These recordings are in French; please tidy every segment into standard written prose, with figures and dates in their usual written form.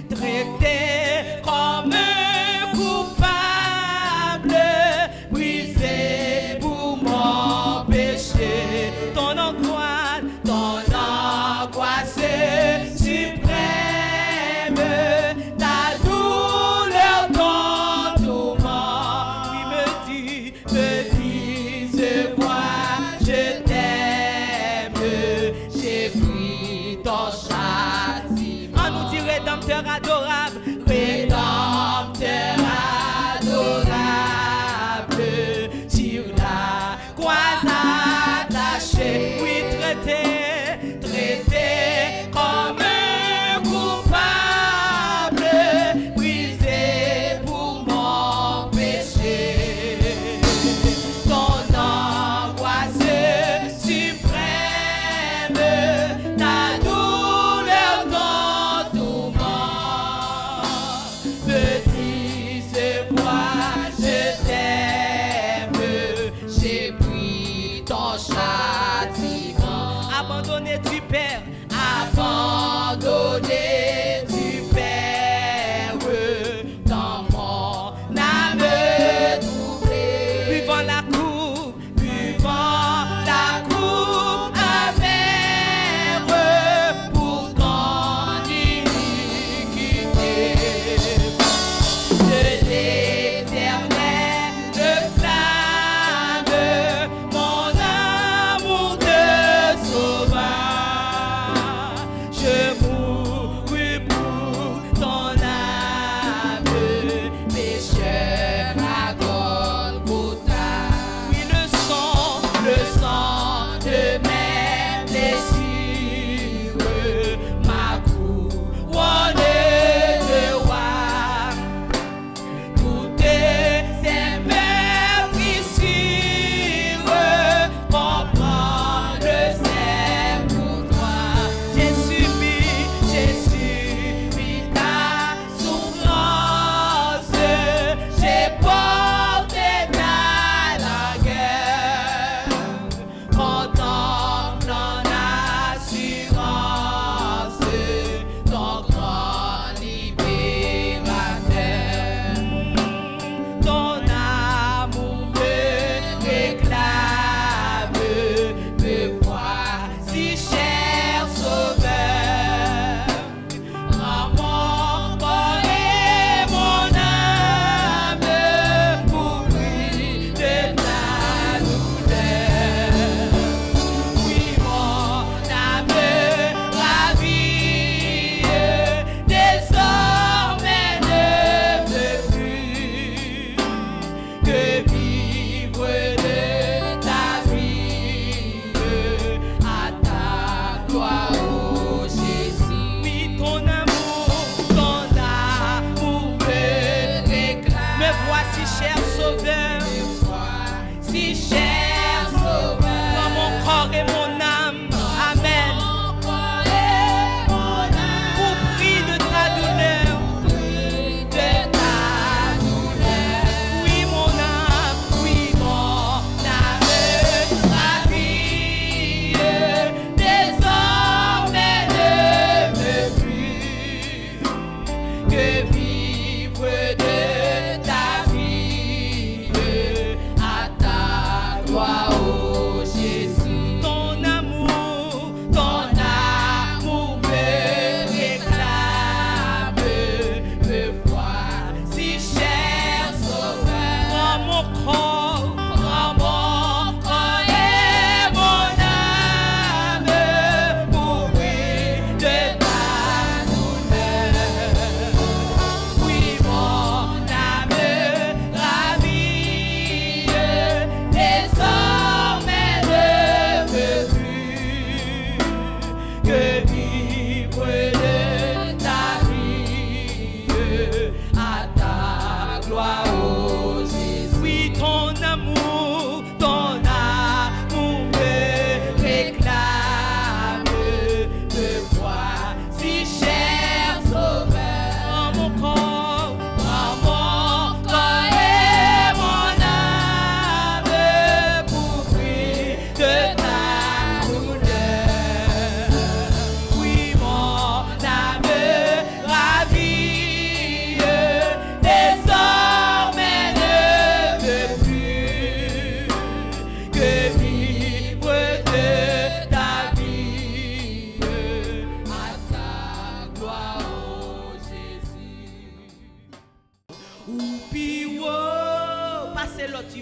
traité comme coupable, brisé pour m'empêcher. Ton angoisse suprême, ta douleur, ton tourment, qui me dit, je vois, je t'aime, j'ai pris ton châtiment. On nous dit rédempteur adorable, rédempteur adorable, sur la croix attachée, oui, traité comme un coupable, brisé pour m'empêcher. Ton angoisse suprême, ta douleur.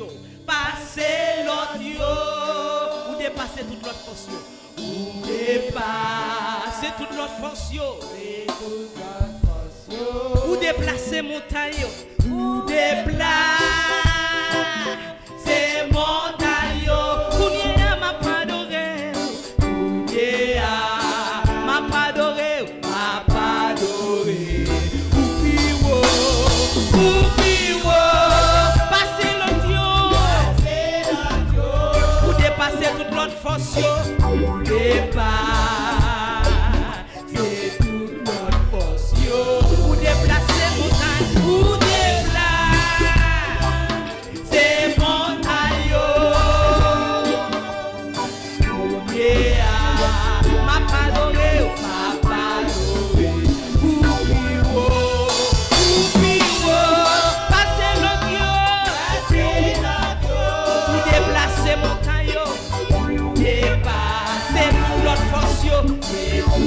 yo. Passez l'autre yo. Ou dépasser toute l'autre force yo. Ou dépasser toute l'autre force yo. Ou déplacer montagne yo. Ou déplacer montagne yo. Kounia m'a pas adoré. Kounia m'a pas adoré. M'a pas adoré. Oupiwo, passez l'autre yo. Ou dépasser toute l'autre force yo. Ou dépasser toute l'autre force yo. Ou déplacer montagne. Ou déplacer montagne yo. M'a pas adoré, m'a pas adoré. Oupiwo. Passez l'autre yo. Ou déplacer montagne yo. Dépasser toute l'autre force yo. Ou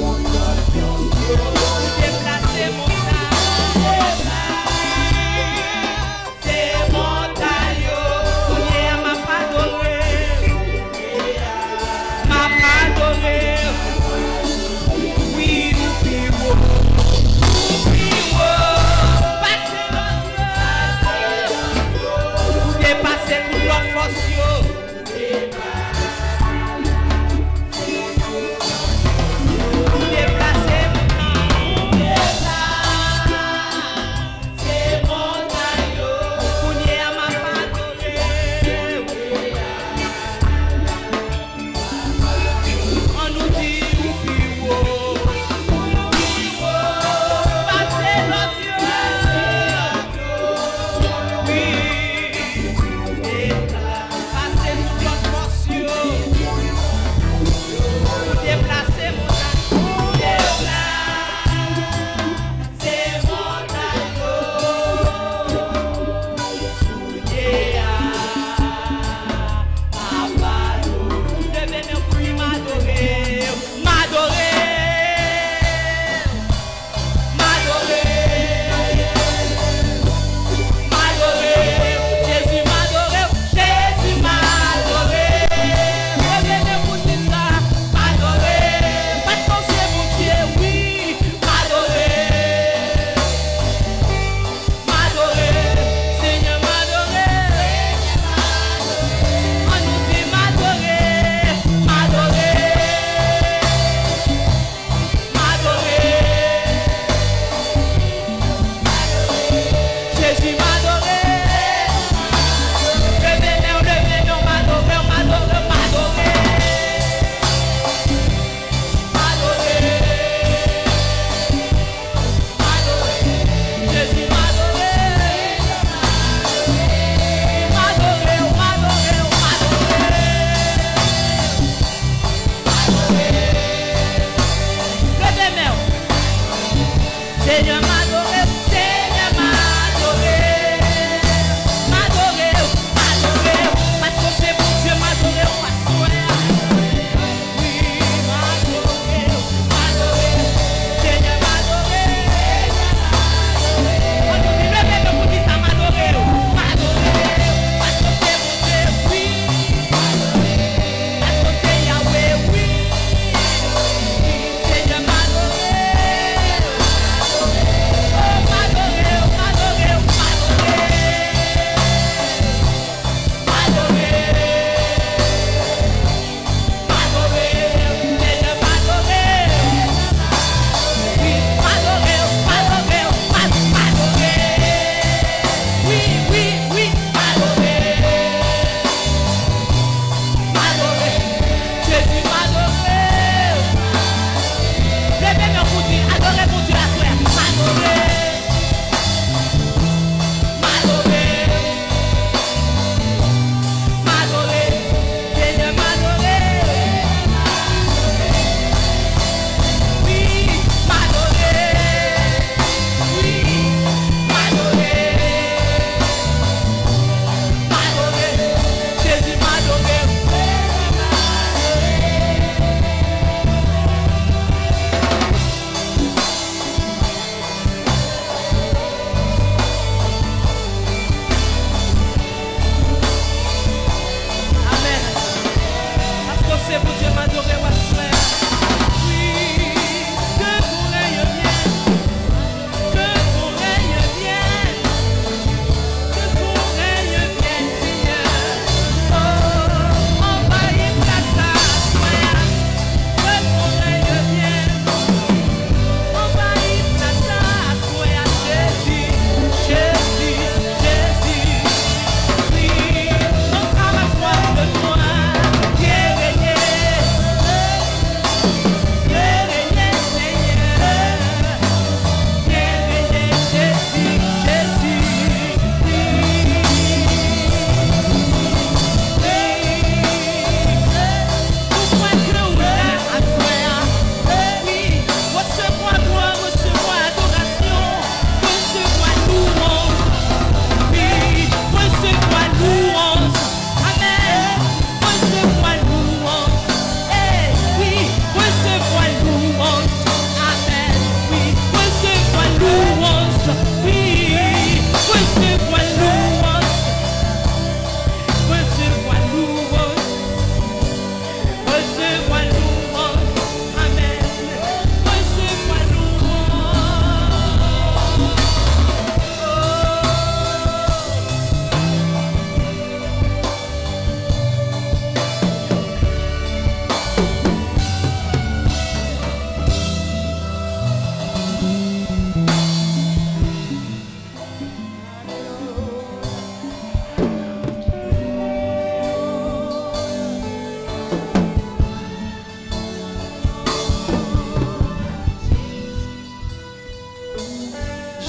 déplacer montagne. Dépasser montagne yo. Kounia m'a pas adoré. M'a pas adoré. Oui, oupiwo. Oupiwo. Passez l'autre yo. Ou dépasser toute l'autre force yo. Ou déplacer montagne. Déplacer montagne yo. Kounia m'a pas adoré. On nous dit oupiwo. Oupiwo. Passez l'autre yo. Oui. Passez toute l'autre force yo. Déplacer montagne. Déplacer montagne yo. Devenez pour m'adorer. M'adorer. M'adorer. Jésus m'adorer. Jésus m'adorer. Revenez pour dire ça. M'adorer. Parce que c'est mon Dieu, oui. M'adorer. M'adorer. Seigneur m'adorer. On nous dit m'adorer. M'adorer. M'adorer. Jésus m'adorer. Revenez, m'adorer, m'adorer, m'adorer. M'adorer. Jésus m'adorer. M'adorer, m'adorer, m'adorer. Revenez. Seigneur m'adorer, Seigneur m'adorer. M'adorer, m'adorer. Parce que c'est pour Dieu m'adorer, on va sourire. Oui, m'adorer, m'adorer. Seigneur m'adorer. On nous dit, levez-le pour dire ça, m'adorer. M'adorer. Parce que c'est mon Dieu, oui. Parce que c'est Yahweh, oui. Seigneur m'adorer.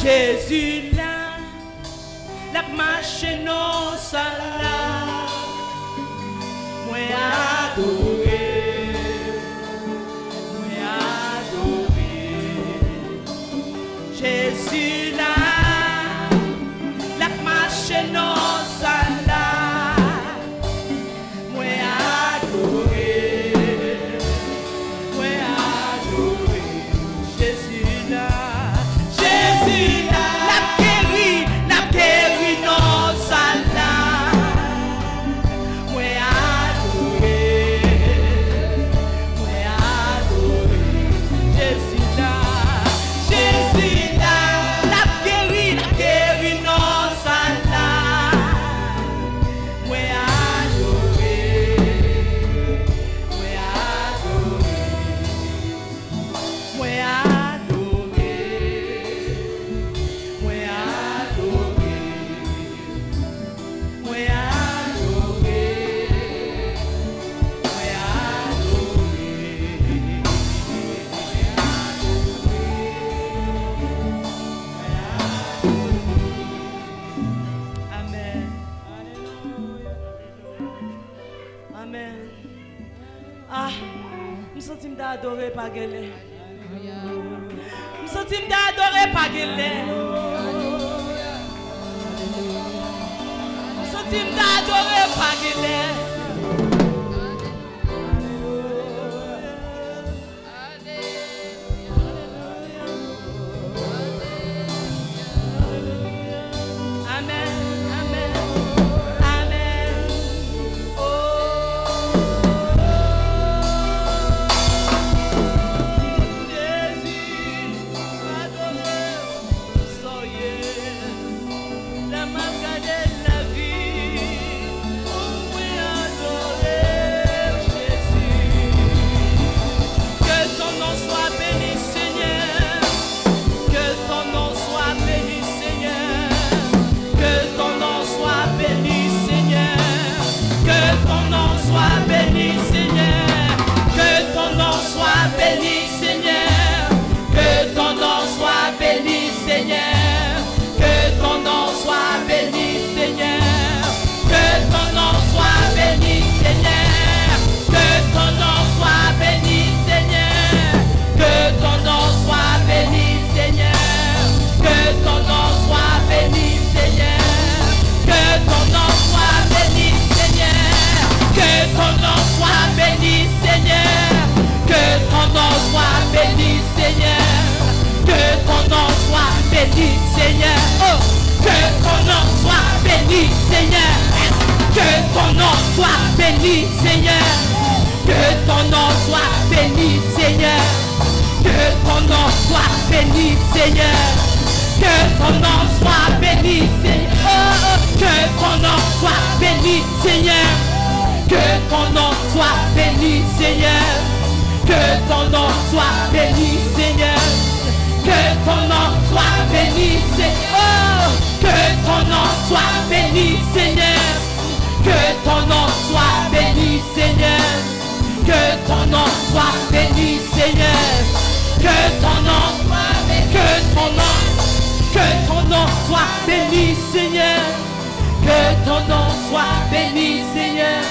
Jésus là, la marche non ça là, moi adoré, Jésus là, la marche non ça là, moi adoré, Jésus là. Jésus là, la guéri non ça là, moi adoré, Jésus là, la guéri non ça là, moi adoré, Amen. Amen. Ah, je me sens d'adorer par Gélé. Je me sens d'adorer par Gélé. Je me sens d'adorer par Gélé. Seigneur, oh, que ton nom soit béni, Seigneur, que ton nom soit béni, Seigneur, que ton nom soit béni, Seigneur, que ton nom soit béni, Seigneur, que ton nom soit béni, Seigneur, oh, que ton nom soit béni, Seigneur, que ton nom soit béni, Seigneur, que ton nom soit béni, Seigneur. Que ton nom soit béni, Seigneur. Oh, que ton nom soit béni, Seigneur. Que ton nom soit béni, Seigneur. Que ton nom soit béni, Seigneur. Que ton nom soit béni, que ton nom soit béni, Seigneur. Que ton nom soit béni, Seigneur.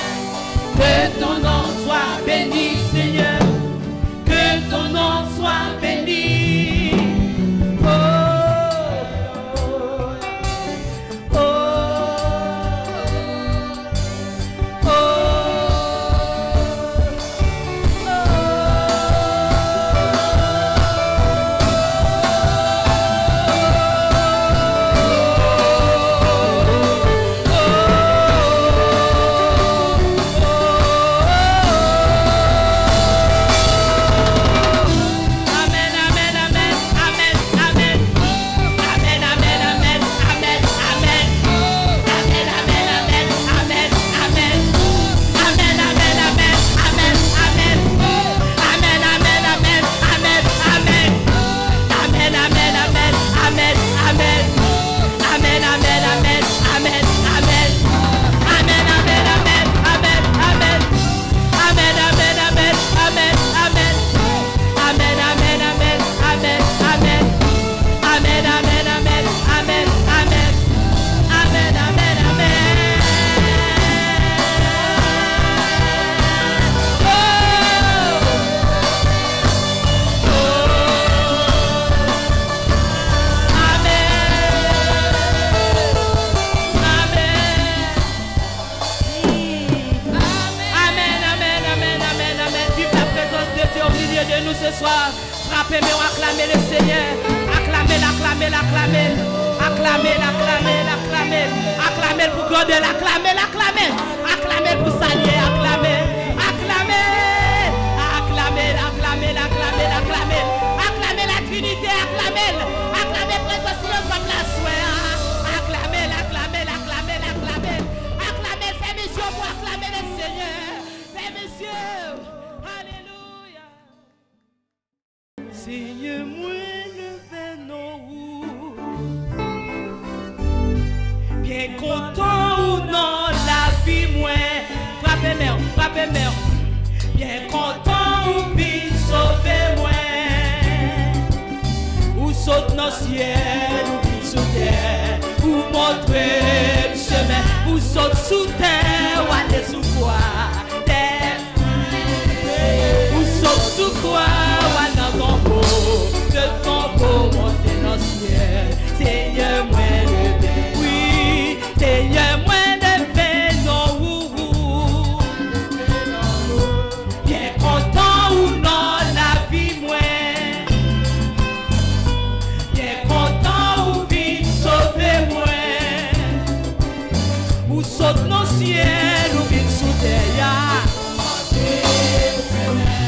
Que ton nom soit béni, Seigneur. Que ton nom soit béni. acclamez le Seigneur. Acclamez, acclamez, acclamez. Acclamez, acclamez, acclamez. Acclamez pour God, acclamez, acclamez. Acclamez pour saluer, acclamez. Acclamez. Acclamez, acclamez, acclamez, acclamez. Acclamez la Trinité, acclamez. Acclamez présence comme la soie. Acclamez, acclamez, acclamez, acclamez. Acclamez, fais messieurs pour acclamer le Seigneur. Fais messieurs. Alléluia. Seigneur-moi le vénon. Bien content ou non la vie moi. Frappez mère, frappez mère. Bien content ou bien sauver moi. Ou saute dans le ciel, ou bien sous terre. Ou montrer le chemin. Ou saute sous terre, ou aller sous quoi. Terre. Ou saute sous quoi, ou aller dans ton beau. De ton beau monter dans le ciel. Seigneur, moi le bien. Oui, Seigneur, moi le vénon. Bien content ou non la vie, moi. Bien content ou bien sauver, moi. Ou saute dans le ciel ou bien sous terre.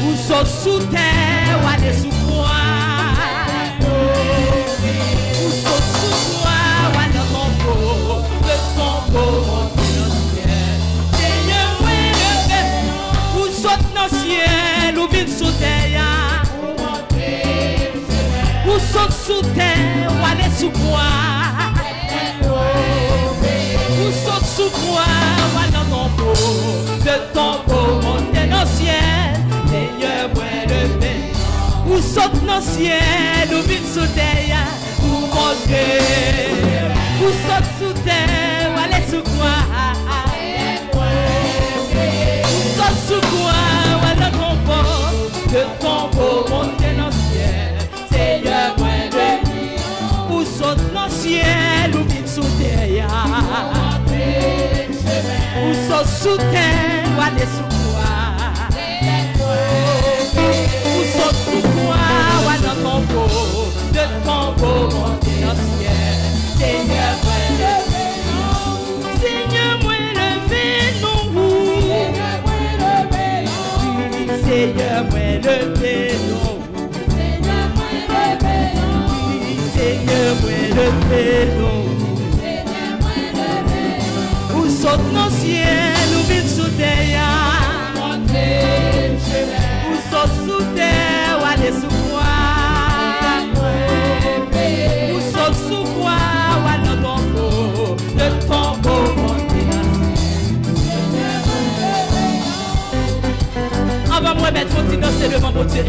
Ou saute sous terre ou aller sous quoi. Ou saute sous quoi ou aller dans ton beau. Le tombeau monter dans le ciel. Seigneur, moi le vénon. Ou saute dans le ciel ou bien sous terre. Ou saute sous terre ou aller sous quoi. Ou saute sous quoi ou aller dans ton beau. Le tombeau monter dans le ciel. Seigneur, moi le vénon. Ou saute dans le ciel ou bien sous terre. Ou monter. Ou saute sous terre ou aller sous quoi. Ou saute sous quoi ou aller dans ton beau. Le tombeau monter dans le ciel. Seigneur, moi le vénon. Ou saute dans le ciel ou bien sous terre. Ou saute sous terre ou aller sous quoi. Ou saute sous quoi ou aller dans ton beau. Le tombeau monter dans le ciel. Seigneur, moi le vénon. Seigneur, moi le vénon. Seigneur, moi le vénon. Seigneur, moi le vénon. Ou saute dans le ciel ou vite sous terre. Ou saute sous terre ou aller sous quoi. Ou saute sous quoi ou aller dans ton beau. Le tombeau monter dans le ciel. On va me remettre, faut-il danser devant mon Dieu.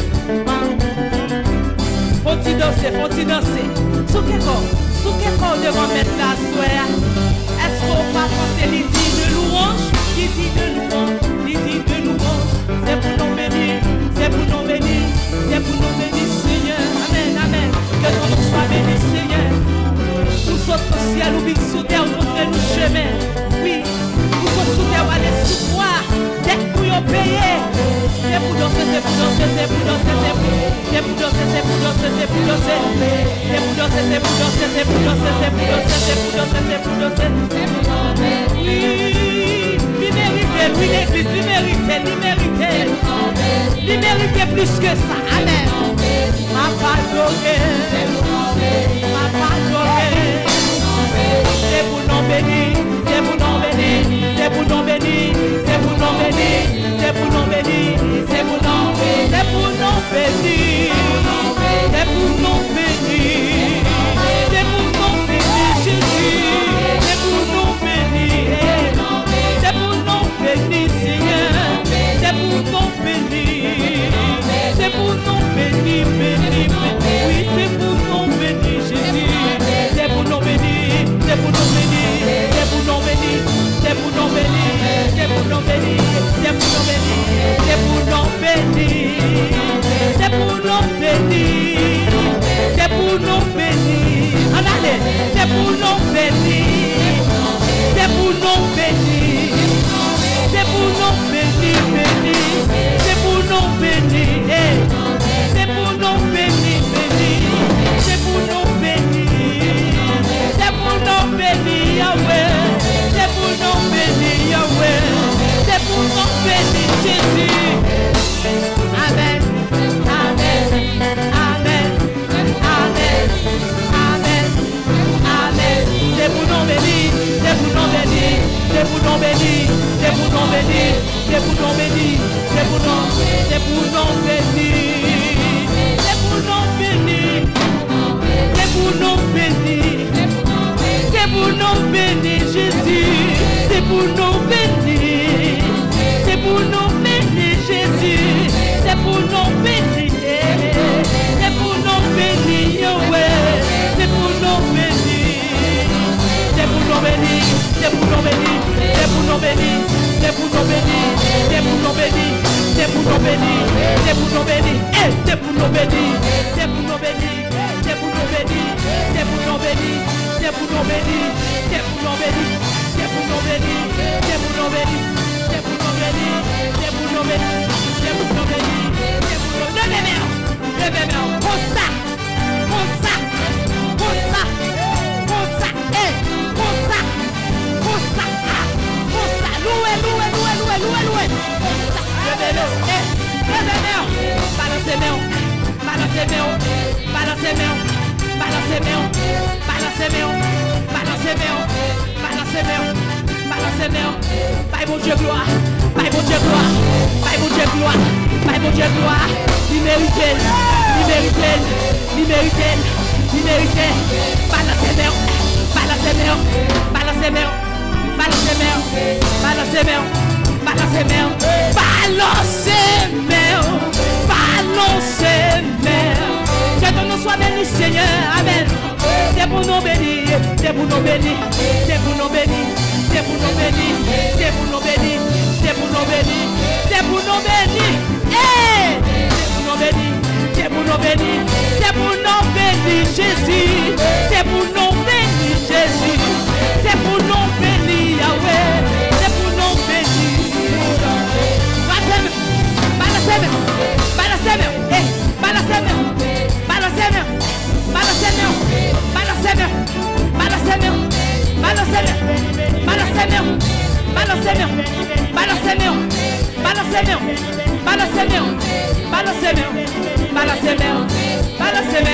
Faut-il danser, faut-il danser. Sous quel corps devant mettre la soie. Est-ce qu'on va penser les dits de louange? Les dits de louange, les dits de louange. C'est pour nous bénir, c'est pour nous bénir, c'est pour nous bénir, Seigneur. Amen, amen. Que ton nom soit béni, Seigneur. Nous sommes au ciel, nous vivons sous terre, montrez-nous chemin. Oui, nous sommes sous terre, aller sous quoi? Dès que nous avons payé. C'est pour danser, c'est pour danser, c'est pour danser, c'est pour danser, c'est pour danser, c'est pour danser, c'est pour danser, c'est pour danser, c'est pour danser, c'est pour danser, c'est pour danser, c'est pour danser, c'est pour danser. Oui, lui mérite, lui l'église, lui mérite, lui mérite, lui mérite plus que ça. Amen. Ma pardonné, ma pardonné. C'est pour nous bénir, c'est pour nous bénir, c'est pour nous bénir, c'est pour nous bénir, c'est pour nous bénir, c'est pour nous bénir, c'est pour nous bénir, c'est pour nous bénir, c'est pour nous bénir, Jésus, c'est pour nous bénir, c'est pour nous bénir, Seigneur, c'est pour nous bénir, c'est pour nous bénir, bénir, oui, c'est Bye mon Dieu gloire, bye mon Dieu gloire, bye mon Dieu gloire, bye mon Dieu gloire. Il mérite, il mérite, il mérite, il mérite. Balancez mer, balancez mer, balancez mer, balancez mer, balancez mer, balancez mer, balancez mer, balancez mer. Que ton nom soit béni, Seigneur, amen. C'est pour nous bénir, c'est pour nous bénir, c'est pour nous bénir. C'est pour nous bénir, c'est pour nous bénir, c'est pour nous bénir, c'est pour nous bénir, c'est pour nous bénir, c'est pour nous bénir, c'est pour nous bénir Jésus, c'est pour nous bénir Jésus, c'est pour nous bénir Yahweh, c'est pour nous bénir. Balancez-moi, balancez-moi, balancez-moi, balancez-moi, balancez-moi, balancez-moi, balancez-moi, balancez-moi. Balancez-moi, balancez-moi, balancez-moi, balancez-moi, balancez-moi, balancez-moi, balancez-moi, balancez-moi,